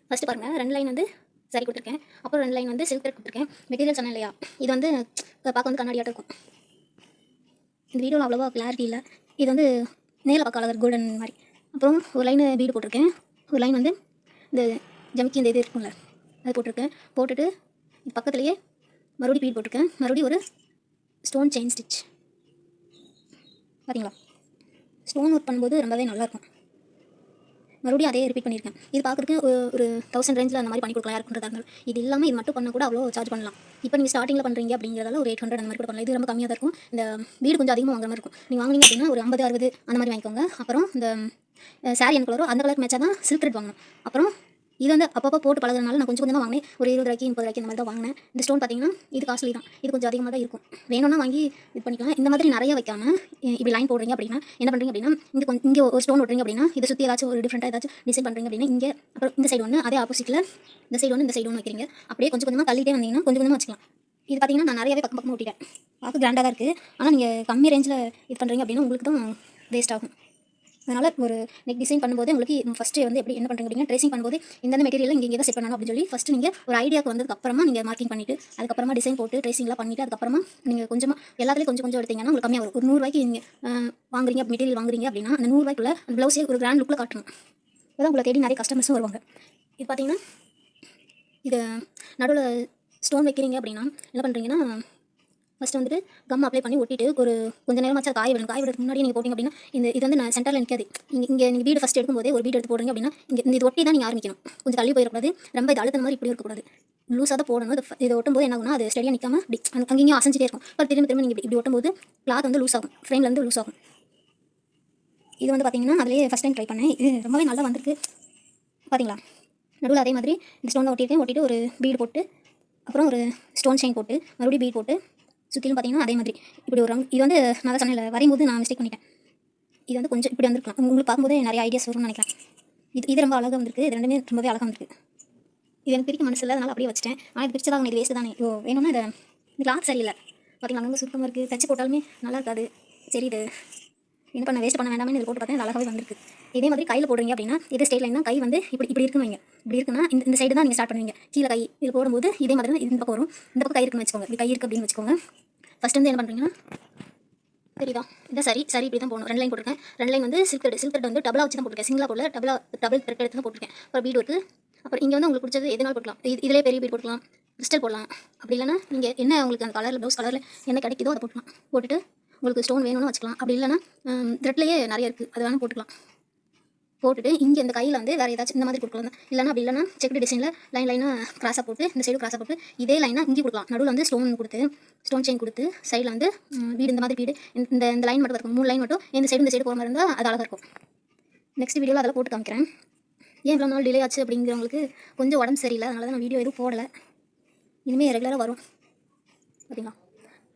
First பாருங்கள், 2 line வந்து சரி கொடுத்துருக்கேன். அப்புறம் 2 லைன் வந்து சில்க் த்ரெட் கொடுத்துருக்கேன். மெட்டீரியல் சொன்னேன் இல்லையா, இது வந்து பார்க்க வந்து கண்ணாடியாட்டம் இருக்கும். இந்த வீடியோவில் அவ்வளோவா கிளாரிட்டி இல்லை. இது வந்து நேரில் பார்க்க அழகர் கோல்டன் மாதிரி. அப்புறம் ஒரு லைன் பீடு போட்டிருக்கேன். ஒரு லைன் வந்து இந்த ஜமிக்கி இந்த இது இருக்கும்ல அது போட்டிருக்கேன். போட்டுட்டு பக்கத்துலேயே மறுபடியும் பீடு போட்டிருக்கேன். மறுபடியும் ஒரு ஸ்டோன் செயின் ஸ்டிச். பார்த்தீங்களா, ஸ்டோன் ஒர்க் பண்ணும்போது ரொம்பவே நல்லாயிருக்கும். மறுபடியும் அதே ரிப்பீட் பண்ணியிருக்கேன். இது பார்க்குறதுக்கு ஒரு 1000 ரேஞ்சில் அந்த மாதிரி பண்ணி கொடுக்கலாம் யாருக்குன்றதா இருந்தாலும். இது இல்லாமல் இது மட்டும் பண்ண கூட அவ்வளோ சார்ஜ் பண்ணலாம். இப்போ நீங்கள் ஸ்டார்டிங்கில் பண்ணுறீங்க அப்படிங்கிறதால ஒரு 800 அந்த மாதிரி கூட பண்ணலாம். இது ரொம்ப கம்மியாக தான் இருக்கும். இந்த வீடு கொஞ்சம் அதிகமாக வாங்குற மாதிரி இருக்கும். நீங்கள் வாங்குனீங்க அப்படின்னா ஒரு 50 60 அந்த மாதிரி வாங்கிக்கோங்க. அப்புறம் இந்த சாரி என்ன கலரோ அந்த கலருக்கு மேட்சாக தான் சில்க் த்ரெட் வாங்கணும். அப்புறம் இது வந்து அப்பப்போ போட்டு பழகிறதுனால நான் கொஞ்சம் கொஞ்சமாக வாங்கினேன். ஒரு 20 ரூபாய்க்கு 30 ரூபாய்க்கு அந்த மாதிரி தான் வாங்கினேன். இந்த ஸ்டோன் பார்த்தீங்கன்னா இது காஸ்ட்லி தான். இது கொஞ்சம் அதிகமாக தான் இருக்கும். வேணும்னா வாங்கி இது பண்ணிக்கலாம். இந்த மாதிரி நிறைய வைக்காமல் இப்படி லைன் போடுறீங்க அப்படின்னா என்ன பண்ணுறீங்க அப்படின்னா, இங்கே ஒரு ஸ்டோன் விட்றீங்க அப்படின்னா இதை சுற்றி ஏதாச்சும் ஒரு டிஃப்ரெண்ட்டாக ஏதாச்சும் டிசைன் பண்ணுறீங்க அப்படின்னா இங்கே அப்புறம் இந்த சைடு ஒன்று, அதே ஆப்போசிட்டில் இந்த சைடு ஒன்று, இந்த சைடு ஒன்று வைக்கிறீங்க. அப்படியே கொஞ்சம் கொஞ்சமாக தள்ளிட்டே வந்தீங்கன்னா கொஞ்சம் கொஞ்சமாக வச்சுக்கலாம். இது பார்த்தீங்கன்னா நான் நிறையவே பக்கம் பக்கமாக ஒட்டிட்டேன். பார்க்க கிராண்டாக தான் இருக்குது. ஆனால் நீங்கள் கம்மி ரேஞ்சில் இது பண்ணுறீங்க அப்படின்னா உங்களுக்கு தான் வேஸ்ட் ஆகும். அதனால் ஒரு நெக் டிசைன் பண்ணும்போது உங்களுக்கு ஃபஸ்ட்டு வந்து எப்படி என்ன பண்ணுறீங்க அப்படின்னா, ட்ரேசிங் பண்ணும்போது இந்த மெட்டீரியல் இங்கே தான் செட் பண்ணணும் அப்படின்னு சொல்லி ஃபஸ்ட்டு நீங்கள் ஒரு ஐடியாவுக்கு வந்ததுக்கப்புறமா நீங்கள் மார்க்கிங் பண்ணிவிட்டு அதுக்கப்புறமா டிசைன் போட்டு ட்ரேசிங்லாம் பண்ணிவிட்டு அதுக்கப்புறமா நீங்கள் கொஞ்சமாக எல்லாத்துலேயும் கொஞ்சம் கொஞ்சம் எடுத்தீங்கன்னா உங்களுக்கு கம்மியாக வரும். ஒரு 100 ரூபாய்க்கு நீங்கள் வாங்குறீங்க மெட்டீரியல் வாங்குறீங்க அப்படின்னா அந்த 100 ரூபாய்க்குள்ள அந்த ப்ளவுஸே ஒரு கிராண்ட் லுக்கில் காட்டணும். அதான் உங்களை தேடி நிறைய கஸ்டமர்ஸும் வருவாங்க. இது பார்த்தீங்கன்னா இது நடுவில் ஸ்டோன் வைக்கிறீங்க அப்படின்னா என்ன பண்ணுறீங்கன்னா, ஃபஸ்ட்டு வந்துட்டு கம் அப்ளை பண்ணி ஒட்டிட்டு ஒரு கொஞ்சம் நேரமாச்சு அது காய விடணும். காய விடுறதுக்கு முன்னாடி நீங்கள் போட்டிங்க அப்படின்னா இது வந்து நான் சென்டரில் நிற்காது. இங்கே நீங்கள் வீடு ஃபஸ்ட் எடுக்கும்போதே ஒரு வீடு எடுத்து போடுறீங்க அப்படின்னா இங்கே இது ஒட்டி தான் நீங்கள் ஆரம்பிக்கணும். கொஞ்சம் தள்ளி போயிடக்கூடாது. ரொம்ப இது அழுத்த மாதிரி இப்படி இருக்கக்கூடாது. லூஸாக தான் போடணும். இதை ஒட்டும்போது என்ன ஆகும்னா அது ஸ்டடியாக நிற்காம இப்படி அங்கேயும் அசைஞ்சிட்டே இருக்கும். அப்புறம் திரும்ப நீங்கள் இப்படி ஒட்டும்போது கிளாத் வந்து லூஸ் ஆகும். ஃப்ரேம்லேருந்து லூஸ் ஆகும். இது வந்து பார்த்தீங்கன்னா அதிலே ஃபஸ்ட் டைம் ட்ரை பண்ணேன். இது ரொம்பவே நல்லா வந்திருக்கு. பார்த்தீங்களா, நடுவில் அதே மாதிரி இந்த ஸ்டோனில் ஒட்டியிருக்கேன். ஒட்டிட்டு ஒரு பீடு போட்டு அப்புறம் ஒரு ஸ்டோன் செயின் போட்டு மறுபடியும் பீட் போட்டு சுற்றிலும் பார்த்தீங்கன்னா அதே மாதிரி இப்படி ஒரு ரவுண்ட். இது வந்து நான் தான் சொன்னேன் வரையும்போது நான் மிஸ்டேக் பண்ணிட்டேன். இது வந்து கொஞ்சம் இப்படி வந்திருக்கலாம். உங்களுக்கு பார்க்கும்போது நிறைய ஐடியாஸ் வரும்னு நினைக்கிறேன். இது ரொம்ப அழகாக வந்திருக்கு. இது ரெண்டுமே ரொம்பவே அழகாக வந்திருக்கு. இது எனக்கு பிரிக்க மனசு இல்லை, அதனால் அப்படியே வச்சுட்டேன். ஆனால் இது பிரிச்சதாக இது வேஸ்ட்டு தானே. வேணும்னா இதை இந்த கிளாத் சரியில்லை பார்த்தீங்களா, அங்கே சுத்தமாக இருக்குது. தச்சு போட்டாலுமே நல்லா இருக்காது. சரி, இது என்ன பண்ண வேஸ்ட் பண்ண வேண்டாமே இதில் போட்டு பார்த்தேன். இது அழகாகவே வந்திருக்கு. இதே மாதிரி கையில் போடுறீங்க அப்படின்னா இது ஸ்ட்ரெயிட் லைன் தான். கை வந்து இப்படி இருக்குன்னு வைங்க. இப்படி இருக்குன்னா இந்த சைடு தான் நீங்கள் ஸ்டார்ட் பண்ணுவீங்க. கீழே கை இது போடும்போது இதே மாதிரி தான் இந்த பக்கம் வரும். இந்த பக்கம் கை இருக்குன்னு வச்சுக்கோங்க. இப்படி கை இருக்குது அப்படின்னு வச்சுக்கோங்க. ஃபஸ்ட் வந்து என்ன பண்ணுறீங்கன்னா, சரிதா இதான் சரி இப்படி தான் போகணும். 2 லைன் போட்டிருக்கேன். 2 லைன் வந்து சில்க் த்ரெட் வந்து டபுளாக வச்சு தான் போட்டிருக்கேன். சிங்கிளாக போடல, டபுள் த்ரெட் எடுத்து தான் போட்டிருக்கேன். அப்புறம் பீட் ஒர்க்கு. அப்புறம் இங்கே வந்து உங்களுக்கு பிடிச்சது எதுனாலும் போடலாம். இதிலே பெரிய பீட் போட்டுக்கலாம், கிறிஸ்டல் போடலாம். அப்படி இல்லைனா நீங்கள் என்ன உங்களுக்கு அந்த கலரில் ப்ளவுஸ் கலரில் என்ன கிடைக்குதோ அதை போட்டுக்கலாம். போட்டுட்டு உங்களுக்கு ஸ்டோன் வேணும்னு வச்சுக்கலாம். அப்படி இல்லைனா த்ரெட்லேயே நிறைய இருக்குது, அது வேணால் போட்டுக்கலாம். போட்டுட்டு இங்கே இந்த கையில் வந்து வேறு ஏதாச்சும் இந்த மாதிரி கொடுக்கலாம். இல்லைனா அப்படி இல்லைனா செக்டு டிசைனில் லைனாக கிராஸாக போட்டு இந்த சைடு கிராஸாக போட்டு இதே லைனாக இங்கே கொடுக்கலாம். நடுவில் வந்து ஸ்டோன் செயின் கொடுத்து சைடில் வந்து வீடு இந்த மாதிரி வீடு இந்த லைன் மட்டும் இருக்கும். 3 லைன் மட்டும் இந்த சைடு போகிற மாதிரி இருந்தால் அது அழகாக இருக்கும். நெக்ஸ்ட் வீடியோவில் அதெல்லாம் போட்டு காமிக்கிறேன். ஏன் இவ்வளோ நாள் டிலே ஆச்சு அப்படிங்கிறவங்களுக்கு கொஞ்சம் உடம்பு சரியில்லை, அதனால தான் நான் வீடியோ எதுவும் போடலை. இனிமேல் ரெகுலராக வரும். பார்த்தீங்களா,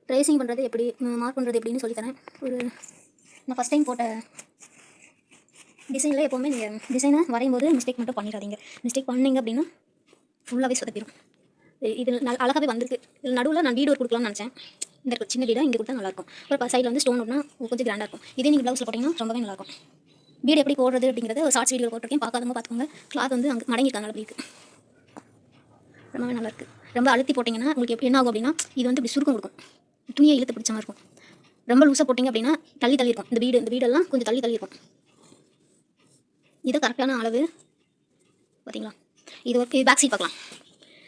ட்ரேசிங் பண்ணுறது எப்படி, மார்க் பண்ணுறது எப்படின்னு சொல்லித்தரேன். நான் ஃபஸ்ட் டைம் போட்ட டிசைனில் எப்போவுமே நீங்கள் டிசைனை வரையும் போது மிஸ்டேக் மட்டும் பண்ணிடாதீங்க. மிஸ்டேக் பண்ணிங்க அப்படின்னா ஃபுல்லாகவே சொதப்பிடும். இது அழகாகவே வந்திருக்கு. இதில் நடுவில் நான் வீடு ஒரு கொடுக்கலாம்னு நினச்சேன். இந்த சின்ன வீடாக இங்கே கொடுத்தா நல்லாயிருக்கும். அப்புறம் சைடில் வந்து ஸ்டோன் ஒட்டினா கொஞ்சம் கிராண்டாக இருக்கும். இதே நீங்கள் ப்ளவுஸில் போட்டிங்கன்னா ரொம்பவே நல்லாயிருக்கும். வீடு எப்படி போடுறது அப்படிங்கிறது ஒரு ஷார்ட்ஸ் வீடியோ போட்டிருக்கேன். பார்க்காதவங்க பார்த்துக்கோங்க. கிளாத் வந்து அங்கே மடங்கியிருக்காங்க. அப்படி இருக்குது, ரொம்பவே நல்லாயிருக்கு. ரொம்ப அழுத்தி போட்டிங்கன்னா உங்களுக்கு என்ன ஆகும் அப்படின்னா இது வந்து இப்படி சுருக்கம் கொடுக்கும். துணியை இழுத்து பிடிச்ச மாதிரி இருக்கும். ரொம்ப லூஸாக போட்டிங்க அப்படின்னா தள்ளி இருக்கும். இந்த வீடெல்லாம் கொஞ்சம் தள்ளி இருக்கும். இது கரெக்டான அளவு பார்த்தீங்களா. இது பேக் சைடு பார்க்கலாம்.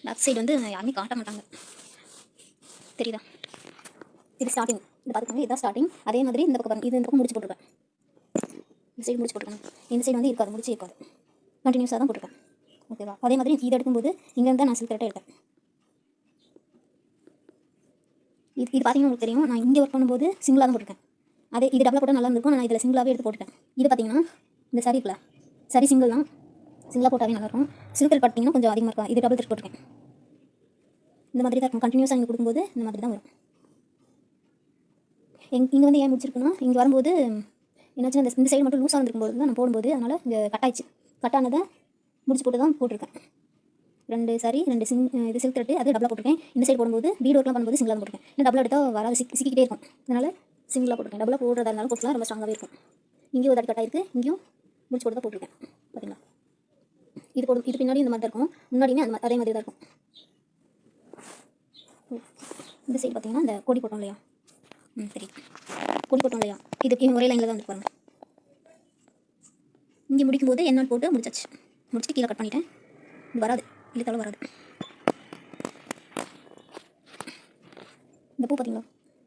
பேக் சைடு வந்து யாருமே காட்ட மாட்டாங்க, தெரியுதா. இது ஸ்டார்டிங், இது பார்த்துக்கோங்க. இதுதான் ஸ்டார்டிங். அதே மாதிரி இந்த பக்கம் இந்த பக்கம் முடிச்சு போட்டிருக்கேன். இந்த சைடு முடிச்சு போட்டிருக்கேன். இந்த சைடு வந்து இருக்காது, முடிச்சு இருக்காது, கண்டினியூஸாக தான் போட்டிருக்கேன். ஓகேவா. அதே மாதிரி இதை எடுக்கும்போது இங்கேருந்து நான் சில்க் த்ரெட் எடுத்தேன். இது பார்த்தீங்கன்னா உங்களுக்கு தெரியும். நான் இங்கே ஒர்க் பண்ணும்போது சிங்கிளாக தான் போட்டிருக்கேன். அதே இது டபுளாக போட்டால் நல்லா இருந்திருக்கும். நான் இதில் சிங்கிளாகவே எடுத்து போட்டுட்டேன். இது பார்த்தீங்கன்னா இந்த சரி இருக்குல்ல, சரி சிங்கிள் தான். சிங்கிளாக போட்டாவே நல்லாயிருக்கும். சில்க் த்ரெட் பார்த்தீங்கன்னா கொஞ்சம் அதிகமாக இருக்கும். இது டபுள் த்ரெட் போட்டிருக்கேன். இந்த மாதிரி தான் இருக்கும். கண்டினியூஸாக நீங்கள் கொடுக்கும்போது இந்த மாதிரி தான் வரும். இங்கே வந்து ஏன் முடிச்சிருக்குன்னா இங்கே வரும்போது என்னாச்சுன்னா இந்த சைடு மட்டும் லூஸாக இருந்திருக்கும்போது தான் நான் போடும்போது அதனால் இங்கே கட்டாயிடுச்சு. கட்டானதை முடிச்சு போட்டு தான் போட்டிருக்கேன். 2 சரி 2 இது சில்க் த்ரெட் அது டபுளாக போட்டிருக்கேன். இந்த சைடு போடும்போது வீடு ஒர்க்லாம் பண்ணும்போது சிங்கிளாக தான் போட்டிருக்கேன். இன்னும் டபுளாக எடுத்தால் வராது, சிக்கிக்கிட்டே இருக்கும். அதனால் சிங்கிளாக போட்டிருக்கேன். டபுளாக போடுறதா இருந்தாலும் போட்டுலாம் ரொம்ப ஸ்ட்ராங்காகவே இருக்கும். இங்கேயும் ஒரு கட்டாயிருக்கு, இங்கேயும் முடிச்சு போட்டு தான் போட்டிருக்கேன். பார்த்தீங்களா. இது பின்னாடி இந்த மாதிரி தான் இருக்கும், முன்னாடியுமே அதே மாதிரி தான் இருக்கும். இந்த சைடு பார்த்தீங்கன்னா இந்த கொடி போட்டோம் இல்லையா, தெரியுது, கொடி போட்டோம் இல்லையா, இதுக்கு ஒரே லைனில் தான் வந்து பாருங்கள். இங்கே முடிக்கும்போது என்னால் போட்டு முடிச்சாச்சு. முடிச்சுட்டு கீழே கட் பண்ணிட்டேன். இது வராது, இழுத்தாலும் வராது. இந்த பூ பார்த்தீங்களா,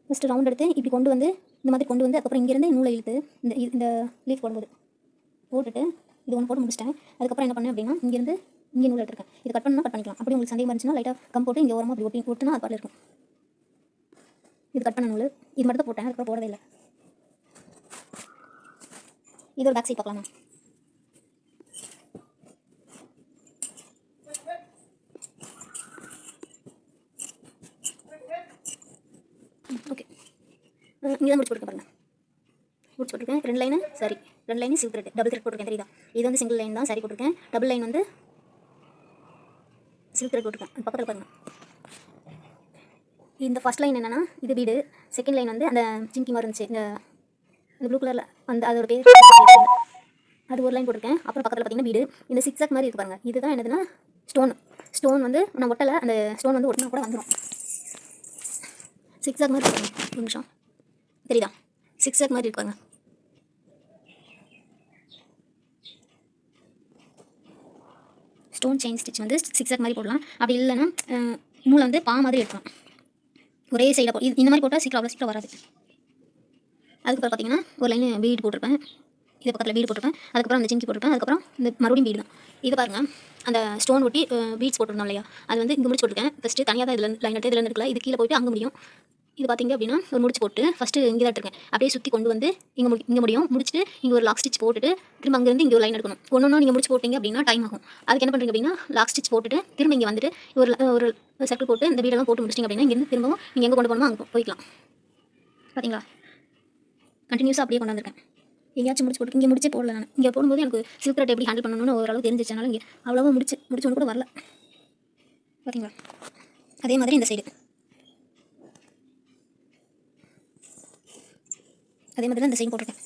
ஃபஸ்ட்டு ரவுண்ட் எடுத்து இப்படி கொண்டு வந்து இந்த மாதிரி கொண்டு வந்து அதுக்கப்புறம் இங்கேருந்து நூலை இழுத்து இந்த லீஃப் போடும்போது போட்டுட்டு இது ஒன்று போட்டு முடிச்சிட்டேன். அதுக்கப்புறம் என்ன பண்ணேன் அப்படின்னா இங்கேருந்து இங்கே நூல் எடுத்துருக்கேன். இது கட் பண்ணால் கட் பண்ணிக்கலாம். அப்படி உங்களுக்கு சந்தேகமாக இருந்துச்சுன்னா லைட்டாக கம் போட்டு இங்கே ஓரமாக அப்படி ஒட்டினா அது பாட்டில் இருக்கும். இது கட் பண்ண நூல் இது மட்டும் தான் போட்டேன், அதுக்கப்புறம் போடவே இல்லை. இது ஒரு பேக் சைட் பார்க்கலாமா. ஓகே, இங்கே தான் முடிச்சு போட்டுருக்கேன் பாருங்கள். முடிச்சு போட்டிருக்கேன். 2 லைனு சரி, 2 line silk thread double thread போட்டிருக்கேன். தெரியுதா, இது வந்து சிங்கிள் லைன் தான் சரி போட்டிருக்கேன். டபுள் லைன் வந்து சில்க் த்ரெட் போட்டிருக்கேன். அது பக்கத்தில் பாருங்கள். இந்த ஃபஸ்ட் லைன் என்னென்னா இது வீடு, செகண்ட் லைன் வந்து அந்த ஜிம்கி மாதிரி இருந்துச்சு, இந்த ப்ளூ கலரில் அந்த அதோட பேர் அது ஒரு லைன் போட்டிருக்கேன். அப்புறம் பக்கத்தில் பார்த்தீங்கன்னா வீடு, இந்த சிக்ஸாக் மாதிரி இருக்கு பாருங்கள். இதுதான் என்னதுன்னா ஸ்டோன் வந்து நான் ஒட்டலை, அந்த ஸ்டோன் வந்து ஒட்டினா கூட வந்துடும். சிக்ஸாக் மாதிரி இருக்காங்க, ஒரு நிமிஷம் தெரியுதா, சிக்ஸாக் மாதிரி இருக்காங்க. ஸ்டோன் செயின் ஸ்டிச் வந்து சிக்ஸாக் மாதிரி போடலாம். அப்படி இல்லைன்னா நூலை வந்து பா மாதிரி எடுக்கலாம். ஒரே சைடாக இந்த மாதிரி போட்டால் சீக்கிரம் அவ்வளோ சீக்கிரம் வராது. அதுக்கப்புறம் பார்த்தீங்கன்னா ஒரு லைன் பீட் போட்டிருப்பேன், இது பக்கத்தில் பீடு போட்டிருப்பேன், அதுக்கப்புறம் அந்த ஜிம்கி போட்டிருப்பேன், அதுக்கப்புறம் இந்த மறுபடியும் பீடு தான். இது பாருங்கள், அந்த ஸ்டோன் ஒட்டி பீட்ஸ் போட்டிருந்தோம் இல்லையா, அது வந்து இங்கே முடிச்சு போட்டிருக்கேன். ஃபஸ்ட்டு தனியாக தான் இதில் லைன் எடுத்து இதில் இருக்கல, இது கீழே போய்ட்டு அங்கே முடியும். இது பார்த்தீங்க அப்படின்னா ஒரு முடிச்சு போட்டு ஃபஸ்ட்டு இங்கே தான் இருக்கேன், அப்படியே சுற்றி கொண்டு வந்து இங்கே முடியும். முடிச்சுட்டு இங்கே ஒரு லாக் ஸ்டிச் போட்டுட்டு திரும்ப அங்கேருந்து இங்கே ஒரு லைன் எடுக்கணும். ஒன்று நீங்கள் முடிச்சு போட்டிங்க அப்படின்னா டைம் ஆகும். அதுக்கு என்ன பண்ணுறீங்க அப்படின்னா லாக் ஸ்டிச் போட்டுட்டு திரும்ப இங்கே வந்துட்டு ஒரு சர்க்கிள் போட்டு இந்த வீடெல்லாம் போட்டு முடிச்சிங்க அப்படின்னா இங்கேருந்து திரும்பவும் நீங்கள் எங்கே கொண்டு போகணுமோ அங்கே போய்க்கலாம். பார்த்தீங்களா, கண்டினியூஸாக அப்படியே கொண்டு வந்திருக்கேன். எங்கேயாச்சும் முடிச்சு போட்டு இங்கே முடிச்சே போடல. நான் இங்கே போடும்போது எனக்கு சில்க் த்ரெட் எப்படி ஹேண்டில் பண்ணணும்னு ஓரளவு தெரிஞ்சிச்சனால இங்கே அவ்வளோவா முடிச்சு ஒன்று கூட வரல. பார்த்தீங்களா, அதே மாதிரி இந்த சைடு அதே மாதிரி தான் இந்த சைடு போட்டிருக்கேன்.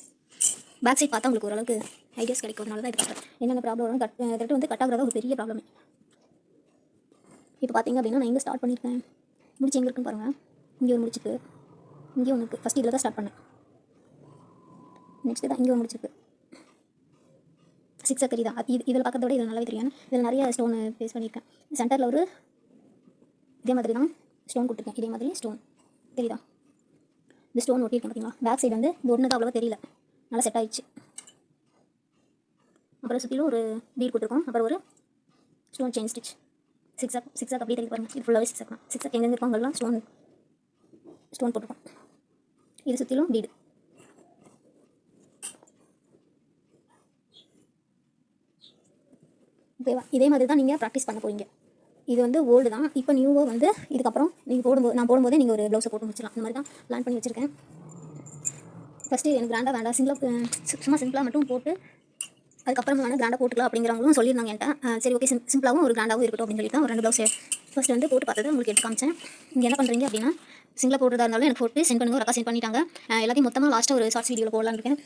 பேக் சைட் பார்த்தா உங்களுக்கு ஓரளவுக்கு ஐடியாஸ் கிடைக்கிறதுனால தான் இது பார்க்குறேன். என்னென்ன ப்ராப்ளம் வரும், த்ரெட் வந்து கட் ஆகுறதா ஒரு பெரிய ப்ராப்ளம். இப்போ பார்த்தீங்க அப்படின்னா நான் எங்கே ஸ்டார்ட் பண்ணியிருக்கேன், முடிச்சு எங்கே இருக்குன்னு பாருங்கள். இங்கே ஒரு முடிச்சுக்கு, இங்கே ஒன்று இருக்குது. ஃபஸ்ட்டு இதில் தான் ஸ்டார்ட் பண்ணேன். நெக்ஸ்ட்டு தான் இங்கே ஒரு முடிச்சிருக்கு. சிக்ஸாக தெரியுதா, இதில் பார்க்கறத விட இதில் நல்லாவே தெரியும். இதில் நிறைய ஸ்டோன் பேஸ் பண்ணியிருக்கேன். சென்டரில் ஒரு இதே மாதிரி தான் ஸ்டோன் கொடுத்துருக்கேன். இதே மாதிரி ஸ்டோன் தெரியுதா, இந்த ஸ்டோன் ஒட்டியிருக்கேன். பார்த்தீங்களா, பேக் சைடு வந்து இந்த ஒன்று தான் அவ்வளோவா தெரியல, நல்லா செட் ஆகிடுச்சு. அப்புறம் சுற்றிலும் ஒரு பீட் கொடுத்துருக்கோம். அப்புறம் ஒரு ஸ்டோன் செயின் ஸ்டிச் சிக்ஸாக் அப்படியே தெரியும் பாருங்கள். இது ஃபுல்லாகவே சிக்ஸாக் தான். சிக்ஸாக் எங்கெங்கே இருக்கும் அங்கெல்லாம் ஸ்டோன் போட்டுருக்கோம். இது சுற்றிலும் பீடு. ஓகேவா, இதே மாதிரி தான் நீங்கள் ப்ராக்டிஸ் பண்ண போவீங்க. இது வந்து ஓல்டு தான். இப்போ நியூவாக வந்து இதுக்கப்புறம் நீங்கள் நான் போடும்போதே நீங்கள் ஒரு ப்ளவுஸை போட்டு முடிச்சிடலாம். இந்த மாதிரி தான் பிளான் பண்ணி வச்சுருக்கேன். ஃபஸ்ட்டு எனக்கு கிராண்டாக வேண்டாம், சும்மா சிம்பிளாக மட்டும் போட்டு அதுக்கப்புறம் வேணால் கிராண்டாக போட்டுக்கலாம் அப்படிங்கிறவங்களும் சொல்லியிருந்தாங்க என்கிட்ட. சரி ஓகே, சிம்பிளாகவும் ஒரு கிராண்டாகவும் இருக்கட்டும் அப்படின்னு சொல்லி தான் ஒரு 2 ப்ளவுஸை ஃபஸ்ட்டு வந்து போட்டு பார்த்தது உங்களுக்கு எடுத்து காமிச்சேன். இங்கே என்ன பண்ணுறீங்க அப்படின்னா சிங்கிளாக போடுறதா இருந்தாலும் எனக்கு போட்டு சென்ட் பண்ணுங்க. ஒரு அக்கா சென்ட் பண்ணிட்டாங்க. எல்லாத்தையும் மொத்தமாக லாஸ்ட்டாக ஒரு ஷார்ட்ஸ் வீடியோவில் போடலான்னு இருக்கேன்.